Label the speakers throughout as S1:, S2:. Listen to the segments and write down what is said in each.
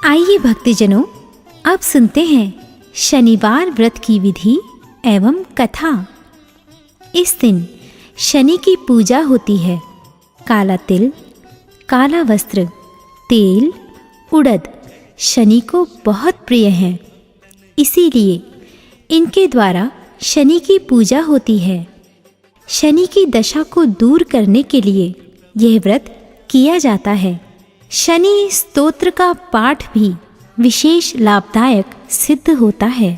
S1: आइए भक्तजनों, अब सुनते हैं शनिवार व्रत की विधि एवं कथा। इस दिन शनि की पूजा होती है। काला तिल, काला वस्त्र, तेल, उड़द शनि को बहुत प्रिय हैं। इसीलिए इनके द्वारा शनि की पूजा होती है। शनि की दशा को दूर करने के लिए यह व्रत किया जाता है। शनि स्तोत्र का पाठ भी विशेष लाभदायक सिद्ध होता है।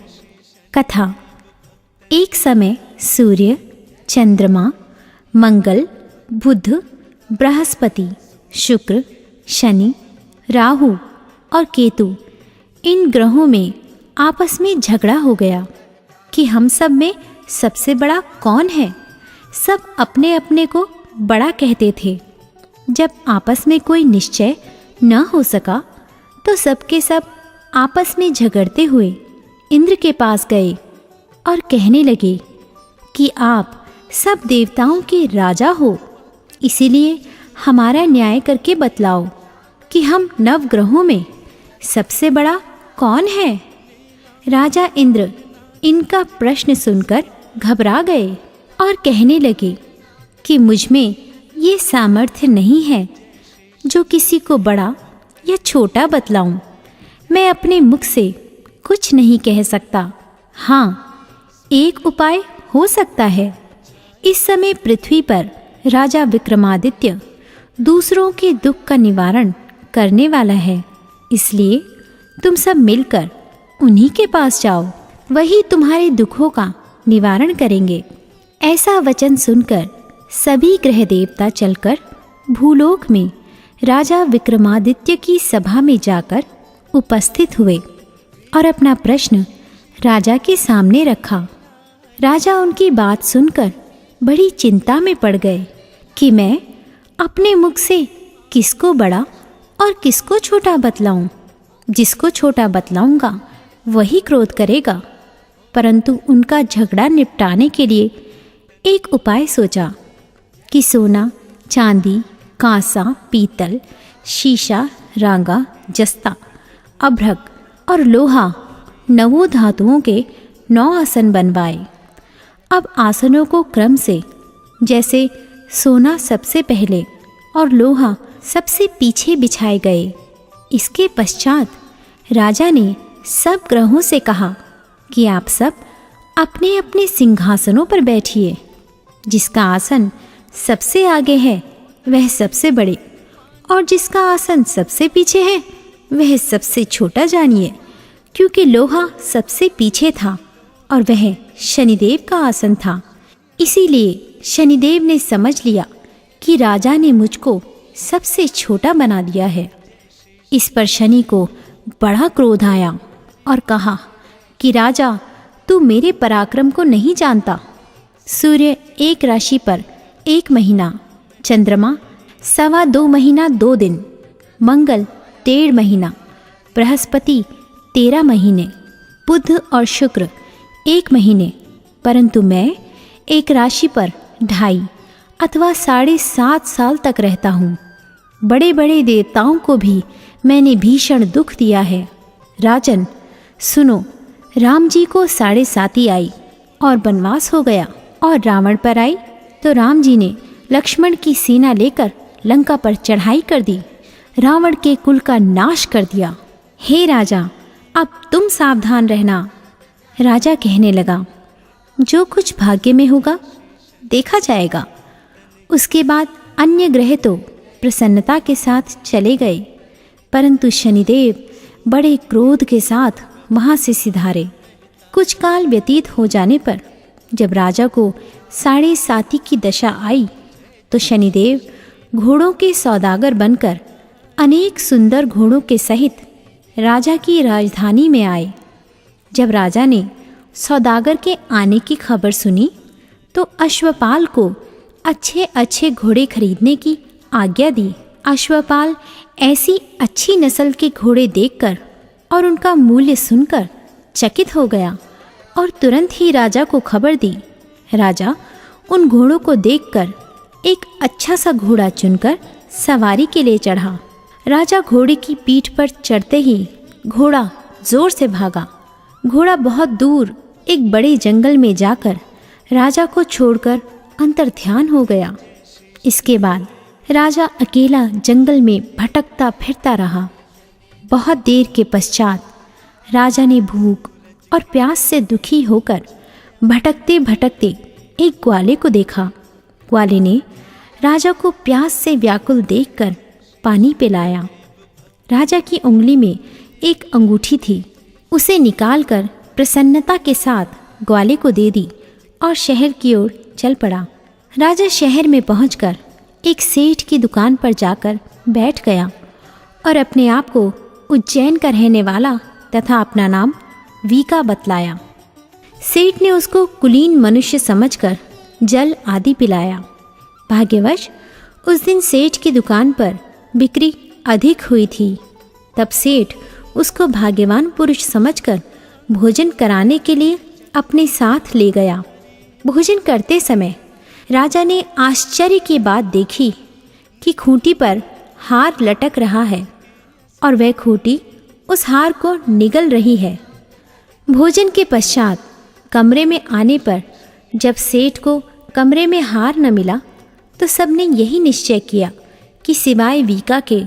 S1: कथा। एक समय सूर्य, चंद्रमा, मंगल, बुध, बृहस्पति, शुक्र, शनि, राहु और केतु इन ग्रहों में आपस में झगड़ा हो गया कि हम सब में सबसे बड़ा कौन है। सब अपने अपने को बड़ा कहते थे। जब आपस में कोई निश्चय न हो सका तो सबके सब आपस में झगड़ते हुए इंद्र के पास गए और कहने लगे कि आप सब देवताओं के राजा हो, इसीलिए हमारा न्याय करके बतलाओ कि हम नवग्रहों में सबसे बड़ा कौन है। राजा इंद्र इनका प्रश्न सुनकर घबरा गए और कहने लगे कि मुझ में ये सामर्थ्य नहीं है जो किसी को बड़ा या छोटा बतलाऊं। मैं अपने मुख से कुछ नहीं कह सकता। हाँ, एक उपाय हो सकता है। इस समय पृथ्वी पर राजा विक्रमादित्य दूसरों के दुख का निवारण करने वाला है, इसलिए तुम सब मिलकर उन्हीं के पास जाओ, वही तुम्हारे दुखों का निवारण करेंगे। ऐसा वचन सुनकर सभी ग्रह देवता चलकर भूलोक में राजा विक्रमादित्य की सभा में जाकर उपस्थित हुए और अपना प्रश्न राजा के सामने रखा। राजा उनकी बात सुनकर बड़ी चिंता में पड़ गए कि मैं अपने मुख से किसको बड़ा और किसको छोटा बतलाऊं। जिसको छोटा बतलाऊंगा वही क्रोध करेगा। परंतु उनका झगड़ा निपटाने के लिए एक उपाय सोचा कि सोना, चांदी, कांसा, पीतल, शीशा, रांगा, जस्ता, अभ्रक और लोहा 9 धातुओं के 9 आसन बनवाए। अब आसनों को क्रम से, जैसे सोना सबसे पहले और लोहा सबसे पीछे बिछाए गए। इसके पश्चात राजा ने सब ग्रहों से कहा कि आप सब अपने अपने सिंहासनों पर बैठिए। जिसका आसन सबसे आगे है वह सबसे बड़े, और जिसका आसन सबसे पीछे है वह सबसे छोटा जानिए, क्योंकि लोहा सबसे पीछे था और वह शनिदेव का आसन था। इसीलिए शनिदेव ने समझ लिया कि राजा ने मुझको सबसे छोटा बना दिया है। इस पर शनि को बड़ा क्रोध आया और कहा कि राजा, तू मेरे पराक्रम को नहीं जानता। सूर्य एक राशि पर 1 महीना, चंद्रमा 2.25 महीना 2 दिन, मंगल 1.5 महीना, बृहस्पति 13 महीने, बुध और शुक्र 1 महीने, परंतु मैं एक राशि पर 2.5 अथवा 7.5 साल तक रहता हूँ। बड़े बड़े देवताओं को भी मैंने भीषण दुख दिया है। राजन सुनो, राम जी को 7.5 आई और वनवास हो गया, और रावण पर आई तो राम जी ने लक्ष्मण की सेना लेकर लंका पर चढ़ाई कर दी, रावण के कुल का नाश कर दिया। हे राजा, अब तुम सावधान रहना। राजा कहने लगा, जो कुछ भाग्य में होगा देखा जाएगा। उसके बाद अन्य ग्रह तो प्रसन्नता के साथ चले गए, परंतु शनिदेव बड़े क्रोध के साथ वहाँ से सिधारे। कुछ काल व्यतीत हो जाने पर जब राजा को 7.5 की दशा आई तो शनिदेव घोड़ों के सौदागर बनकर अनेक सुंदर घोड़ों के सहित राजा की राजधानी में आए। जब राजा ने सौदागर के आने की खबर सुनी तो अश्वपाल को अच्छे अच्छे घोड़े खरीदने की आज्ञा दी। अश्वपाल ऐसी अच्छी नस्ल के घोड़े देखकर और उनका मूल्य सुनकर चकित हो गया और तुरंत ही राजा को खबर दी। राजा उन घोड़ों को देखकर एक अच्छा सा घोड़ा चुनकर सवारी के लिए चढ़ा। राजा घोड़े की पीठ पर चढ़ते ही घोड़ा जोर से भागा। घोड़ा बहुत दूर एक बड़े जंगल में जाकर राजा को छोड़कर अंतर्ध्यान हो गया। इसके बाद राजा अकेला जंगल में भटकता फिरता रहा। बहुत देर के पश्चात राजा ने भूख और प्यास से दुखी होकर भटकते भटकते एक ग्वाले को देखा। ग्वाले ने राजा को प्यास से व्याकुल देखकर पानी पिलाया। राजा की उंगली में एक अंगूठी थी, उसे निकालकर प्रसन्नता के साथ ग्वाले को दे दी और शहर की ओर चल पड़ा। राजा शहर में पहुंचकर एक सेठ की दुकान पर जाकर बैठ गया और अपने आप को उज्जैन का रहने वाला तथा अपना नाम वीका बतलाया। सेठ ने उसको कुलीन मनुष्य समझकर जल आदि पिलाया। भाग्यवश उस दिन सेठ की दुकान पर बिक्री अधिक हुई थी। तब सेठ उसको भाग्यवान पुरुष समझकर भोजन कराने के लिए अपने साथ ले गया। भोजन करते समय राजा ने आश्चर्य की बात देखी कि खूंटी पर हार लटक रहा है और वह खूंटी उस हार को निगल रही है। भोजन के पश्चात कमरे में आने पर जब सेठ को कमरे में हार न मिला तो सबने यही निश्चय किया कि सिवाय वीका के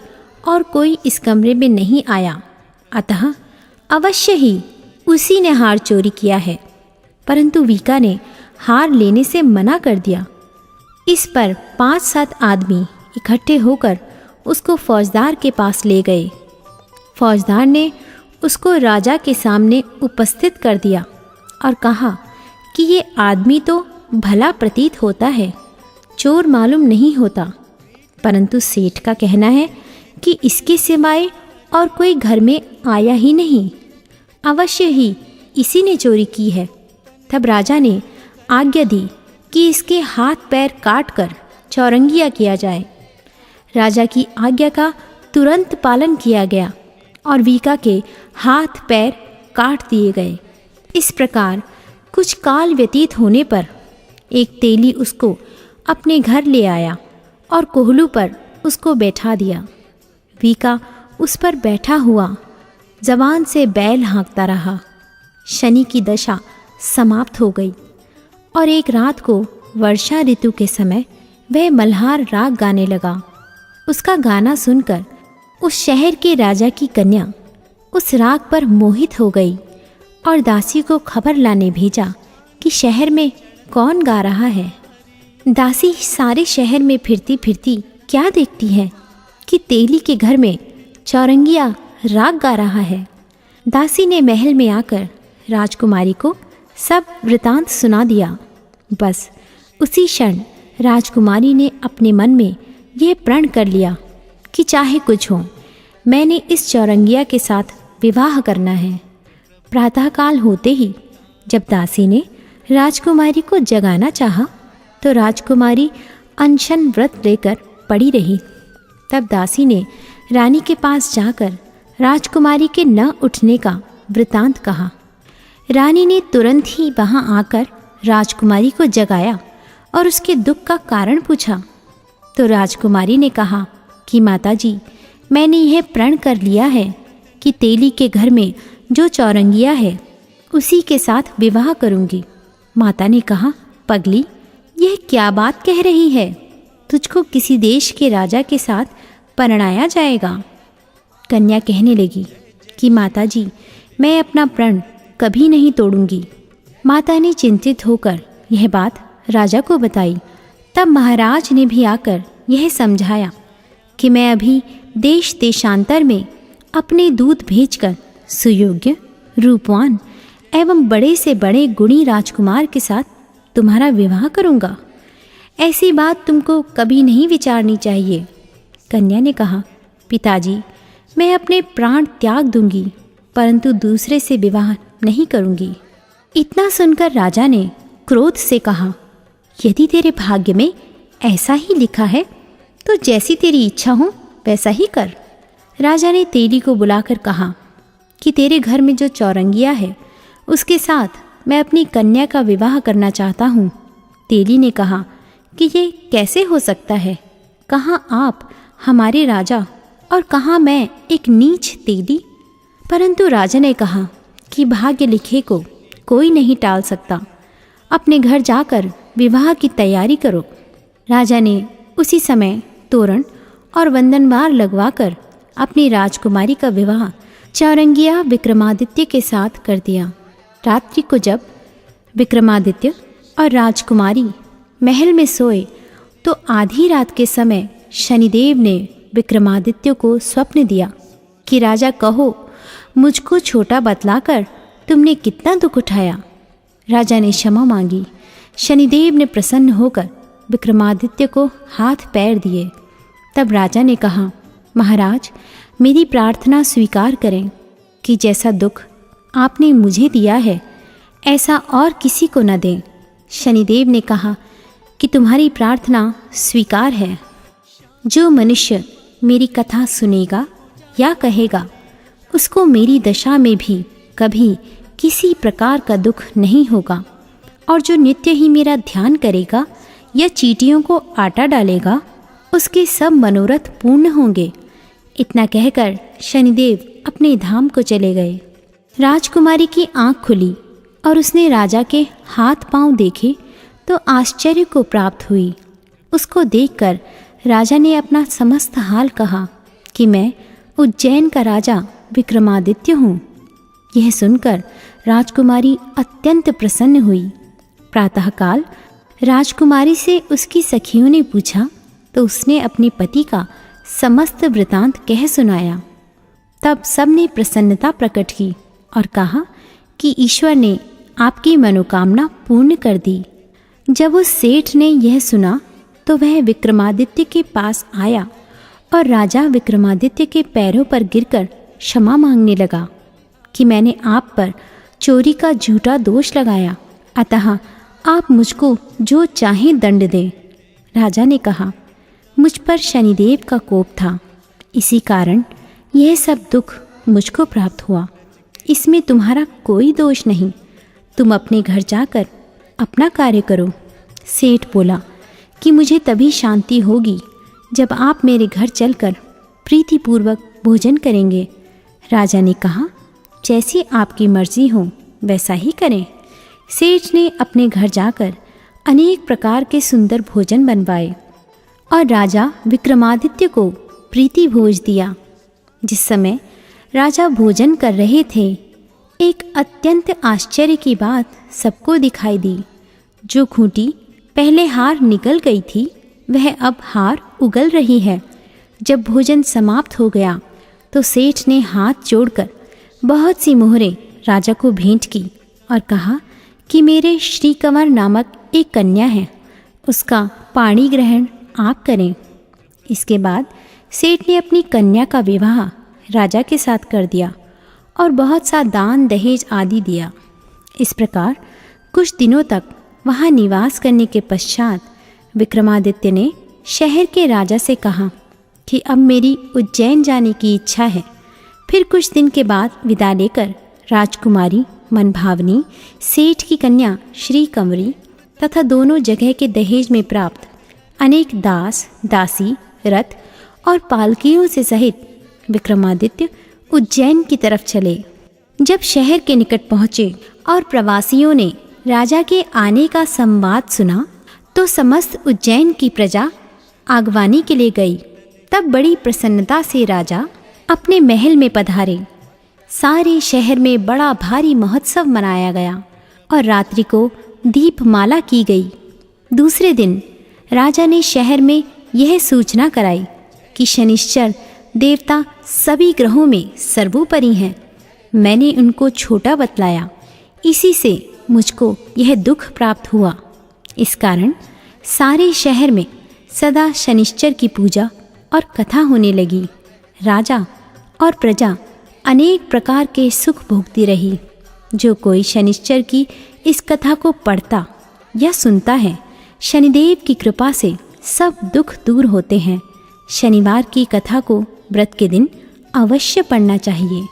S1: और कोई इस कमरे में नहीं आया, अतः अवश्य ही उसी ने हार चोरी किया है। परंतु वीका ने हार लेने से मना कर दिया। इस पर 5-7 आदमी इकट्ठे होकर उसको फौजदार के पास ले गए। फौजदार ने उसको राजा के सामने उपस्थित कर दिया और कहा कि ये आदमी तो भला प्रतीत होता है, चोर मालूम नहीं होता, परंतु सेठ का कहना है कि इसके सिवाय और कोई घर में आया ही नहीं, अवश्य ही इसी ने चोरी की है। तब राजा ने आज्ञा दी कि इसके हाथ पैर काटकर चौरंगिया किया जाए। राजा की आज्ञा का तुरंत पालन किया गया और वीका के हाथ पैर काट दिए गए। इस प्रकार कुछ काल व्यतीत होने पर एक तेली उसको अपने घर ले आया और कोहलू पर उसको बैठा दिया। वीका उस पर बैठा हुआ जबान से बैल हाँकता रहा। शनि की दशा समाप्त हो गई और एक रात को वर्षा ऋतु के समय वह मल्हार राग गाने लगा। उसका गाना सुनकर उस शहर के राजा की कन्या उस राग पर मोहित हो गई और दासी को खबर लाने भेजा कि शहर में कौन गा रहा है। दासी सारे शहर में फिरती फिरती क्या देखती है कि तेली के घर में चौरंगिया राग गा रहा है। दासी ने महल में आकर राजकुमारी को सब वृतांत सुना दिया। बस उसी क्षण राजकुमारी ने अपने मन में यह प्रण कर लिया कि चाहे कुछ हो, मैंने इस चौरंगिया के साथ विवाह करना है। प्रातःकाल होते ही जब दासी ने राजकुमारी को जगाना चाहा तो राजकुमारी अनशन व्रत लेकर पड़ी रही। तब दासी ने रानी के पास जाकर राजकुमारी के न उठने का वृतांत कहा। रानी ने तुरंत ही वहां आकर राजकुमारी को जगाया और उसके दुख का कारण पूछा। तो राजकुमारी ने कहा कि माताजी, मैंने यह प्रण कर लिया है कि तेली के घर में जो चौरंगिया है उसी के साथ विवाह करूंगी। माता ने कहा, पगली, यह क्या बात कह रही है? तुझको किसी देश के राजा के साथ परणाया जाएगा। कन्या कहने लगी कि माताजी, मैं अपना प्रण कभी नहीं तोड़ूंगी। माता ने चिंतित होकर यह बात राजा को बताई। तब महाराज ने भी आकर यह समझाया कि मैं अभी देश देशांतर में अपने दूत भेजकर सुयोग्य, रूपवान एवं बड़े से बड़े गुणी राजकुमार के साथ तुम्हारा विवाह करूंगा। ऐसी बात तुमको कभी नहीं विचारनी चाहिए। कन्या ने कहा, पिताजी, मैं अपने प्राण त्याग दूंगी, परंतु दूसरे से विवाह नहीं करूंगी। इतना सुनकर राजा ने क्रोध से कहा, यदि तेरे भाग्य में ऐसा ही लिखा है तो जैसी तेरी इच्छा हो वैसा ही कर। राजा ने तेली को बुलाकर कहा कि तेरे घर में जो चौरंगिया है उसके साथ मैं अपनी कन्या का विवाह करना चाहता हूँ। तेली ने कहा कि ये कैसे हो सकता है? कहाँ आप हमारे राजा और कहाँ मैं एक नीच तेली। परंतु राजा ने कहा कि भाग्य लिखे को कोई नहीं टाल सकता, अपने घर जाकर विवाह की तैयारी करो। राजा ने उसी समय तोरण और वंदनवार लगवाकर अपनी राजकुमारी का विवाह चौरंगिया विक्रमादित्य के साथ कर दिया। रात्रि को जब विक्रमादित्य और राजकुमारी महल में सोए तो आधी रात के समय शनिदेव ने विक्रमादित्य को स्वप्न दिया कि राजा कहो, मुझको छोटा बतलाकर तुमने कितना दुख उठाया। राजा ने क्षमा मांगी। शनिदेव ने प्रसन्न होकर विक्रमादित्य को हाथ पैर दिए। तब राजा ने कहा, महाराज, मेरी प्रार्थना स्वीकार करें कि जैसा दुख आपने मुझे दिया है ऐसा और किसी को न दें। शनिदेव ने कहा कि तुम्हारी प्रार्थना स्वीकार है। जो मनुष्य मेरी कथा सुनेगा या कहेगा उसको मेरी दशा में भी कभी किसी प्रकार का दुख नहीं होगा, और जो नित्य ही मेरा ध्यान करेगा या चींटियों को आटा डालेगा उसके सब मनोरथ पूर्ण होंगे। इतना कहकर शनिदेव अपने धाम को चले गए। राजकुमारी की आंख खुली और उसने राजा के हाथ पांव देखे तो आश्चर्य को प्राप्त हुई। उसको देखकर राजा ने अपना समस्त हाल कहा कि मैं उज्जैन का राजा विक्रमादित्य हूँ। यह सुनकर राजकुमारी अत्यंत प्रसन्न हुई। प्रातःकाल राजकुमारी से उसकी सखियों ने पूछा तो उसने अपने पति का समस्त वृतांत कह सुनाया। तब सबने प्रसन्नता प्रकट की और कहा कि ईश्वर ने आपकी मनोकामना पूर्ण कर दी। जब उस सेठ ने यह सुना तो वह विक्रमादित्य के पास आया और राजा विक्रमादित्य के पैरों पर गिरकर क्षमा मांगने लगा कि मैंने आप पर चोरी का झूठा दोष लगाया, अतः आप मुझको जो चाहें दंड दें। राजा ने कहा, मुझ पर शनिदेव का कोप था, इसी कारण यह सब दुख मुझको प्राप्त हुआ। इसमें तुम्हारा कोई दोष नहीं, तुम अपने घर जाकर अपना कार्य करो। सेठ बोला कि मुझे तभी शांति होगी जब आप मेरे घर चलकर प्रीतिपूर्वक भोजन करेंगे। राजा ने कहा, जैसी आपकी मर्जी हो वैसा ही करें। सेठ ने अपने घर जाकर अनेक प्रकार के सुंदर भोजन बनवाए और राजा विक्रमादित्य को प्रीति भोज दिया। जिस समय राजा भोजन कर रहे थे, एक अत्यंत आश्चर्य की बात सबको दिखाई दी। जो खूंटी पहले हार निकल गई थी वह अब हार उगल रही है। जब भोजन समाप्त हो गया तो सेठ ने हाथ जोड़कर बहुत सी मोहरें राजा को भेंट की और कहा कि मेरे श्रीकंवर नामक एक कन्या है, उसका पाणी ग्रहण आप करें। इसके बाद सेठ ने अपनी कन्या का विवाह राजा के साथ कर दिया और बहुत सा दान दहेज आदि दिया। इस प्रकार कुछ दिनों तक वहाँ निवास करने के पश्चात विक्रमादित्य ने शहर के राजा से कहा कि अब मेरी उज्जैन जाने की इच्छा है। फिर कुछ दिन के बाद विदा लेकर राजकुमारी मनभावनी, सेठ की कन्या श्रीकंवरी तथा दोनों जगह के दहेज में प्राप्त अनेक दास, दासी, रथ और पालकियों से सहित विक्रमादित्य उज्जैन की तरफ चले। जब शहर के निकट पहुँचे और प्रवासियों ने राजा के आने का संवाद सुना तो समस्त उज्जैन की प्रजा आगवानी के लिए गई। तब बड़ी प्रसन्नता से राजा अपने महल में पधारे। सारे शहर में बड़ा भारी महोत्सव मनाया गया और रात्रि को दीपमाला की गई। दूसरे दिन राजा ने शहर में यह सूचना कराई कि शनिश्चर देवता सभी ग्रहों में सर्वोपरि हैं। मैंने उनको छोटा बतलाया, इसी से मुझको यह दुख प्राप्त हुआ। इस कारण सारे शहर में सदा शनिश्चर की पूजा और कथा होने लगी। राजा और प्रजा अनेक प्रकार के सुख भोगती रही। जो कोई शनिश्चर की इस कथा को पढ़ता या सुनता है, शनिदेव की कृपा से सब दुख दूर होते हैं। शनिवार की कथा को व्रत के दिन अवश्य पढ़ना चाहिए।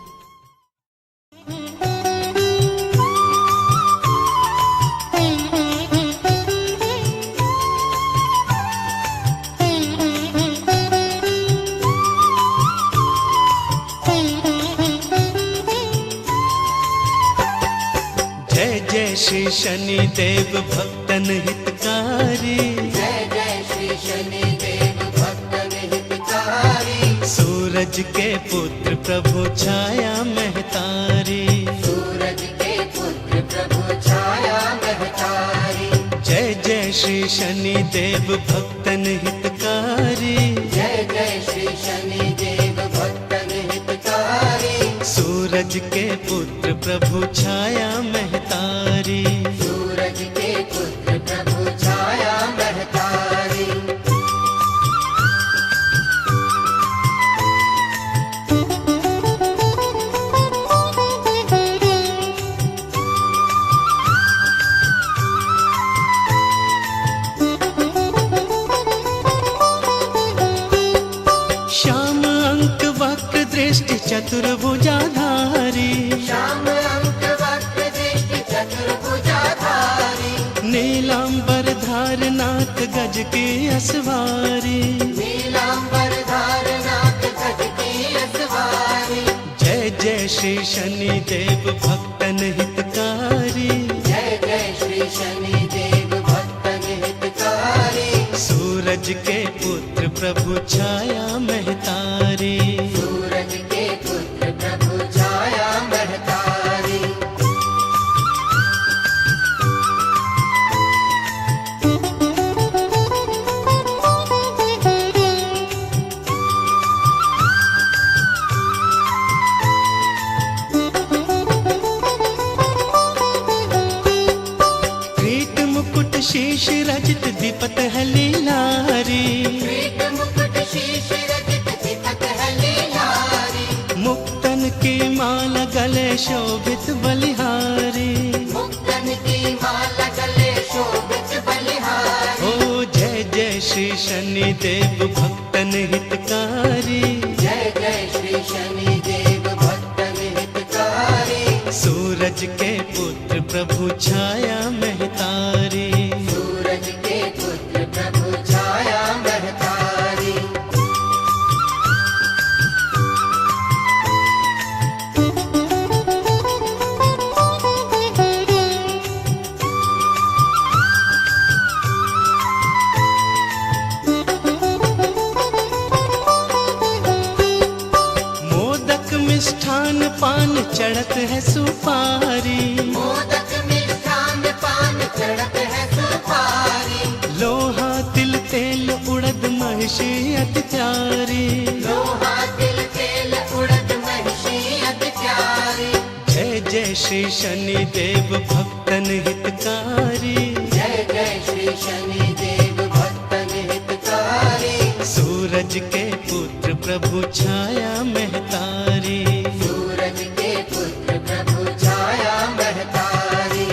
S2: श्री शनि देव भक्तन हितकारी।
S3: जय जय श्री शनि देव भक्तन हितकारी।
S2: सूरज के पुत्र प्रभु छाया महतारी।
S3: सूरज के पुत्र प्रभु छाया महतारी।
S2: जय जय श्री शनि देव भक्तन हितकारी।
S3: जय जय श्री शनि देव भक्तन हितकारी।
S2: सूरज के पुत्र प्रभु छाया महतारी।
S3: सूरज के पुत्र प्रभु छाया महतारी।
S2: श्याम अंक वक्र दृष्टि चतुर्भुजाधारी।
S3: श्याम अंक वक्र दृष्टि चतुर्भुजाधारी।
S2: नीलांबर धारनाथ गज की असवारी।
S3: नीलांबर धारनाथ गज की असवारी।
S2: जय जय श्री शनि देव भक्तन हितकारी।
S3: जय जय श्री शनि देव भक्तन हितकारी।
S2: सूरज के पुत्र प्रभु छाया महतारी।
S3: सूरज के पुत्र प्रभु छाया महतारी।
S2: किरीट मुकुट शीश रजत दीपत है लीलारी।
S3: किरीट मुकुट शीश रजत दीपक है लीलारी।
S2: मुक्तन की माला गले शोभित बलिहारी।
S3: मुक्तन की माला गले शोभित बलिहारी।
S2: ओ जय जय श्री शनि देव भक्तन हितकारी।
S3: जय जय श्री शनि देव भक्तन हितकारी।
S2: सूरज के पुत्र प्रभु छाया महतारी।
S3: सूरज के पुत्र प्रभु छाया महतारी।
S2: मोदक मिष्ठान पान चढ़त है सुपारी।
S3: मोदक मिष्ठान पान चढ़त है सुपारी।
S2: लोहा तिल तेल उड़द महिषी अति प्यारी।
S3: लोहा तिल तेल उड़द महिषी अति प्यारी।
S2: जय जय श्री शनि देव भक्तन हितकारी।
S3: जय जय श्री शनि देव भक्तन हितकारी।
S2: सूरज के पुत्र प्रभु छाया महतारी।
S3: सूरज के पुत्र प्रभु छाया महतारी।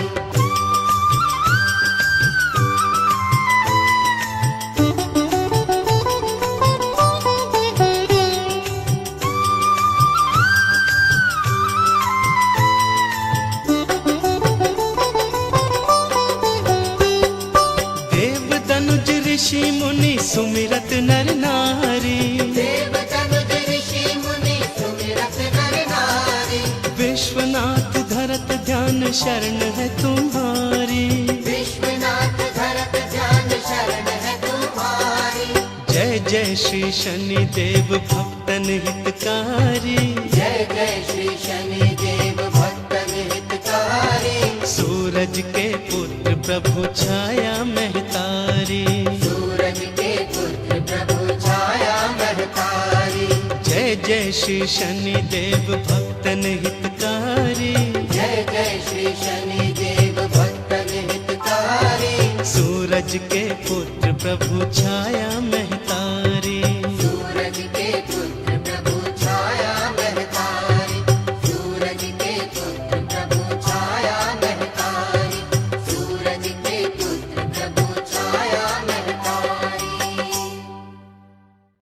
S2: देव दनुज ऋषि मुनि सुमिरत नर नारी।
S3: देव तनुज ऋषि मुनि सुमिरत नर नारी।
S2: विश्वनाथ धरत ध्यान शरण है तुम्हारी।
S3: विश्वनाथ धरत ध्यान शरण है तुम्हारी।
S2: जय जय श्री शनि देव भक्तन हितकारी।
S3: जय जय श्री शनि देव भक्तन हितकारी।
S2: सूरज के पुत्र प्रभु छाया महतारी।
S3: सूरज के पुत्र प्रभु छाया महतारी।
S2: जय जय श्री शनि देव भक्तन हितकारी।
S3: जय जय श्री शनि देव भक्तन हितकारी।
S2: सूरज के पुत्र प्रभु छाया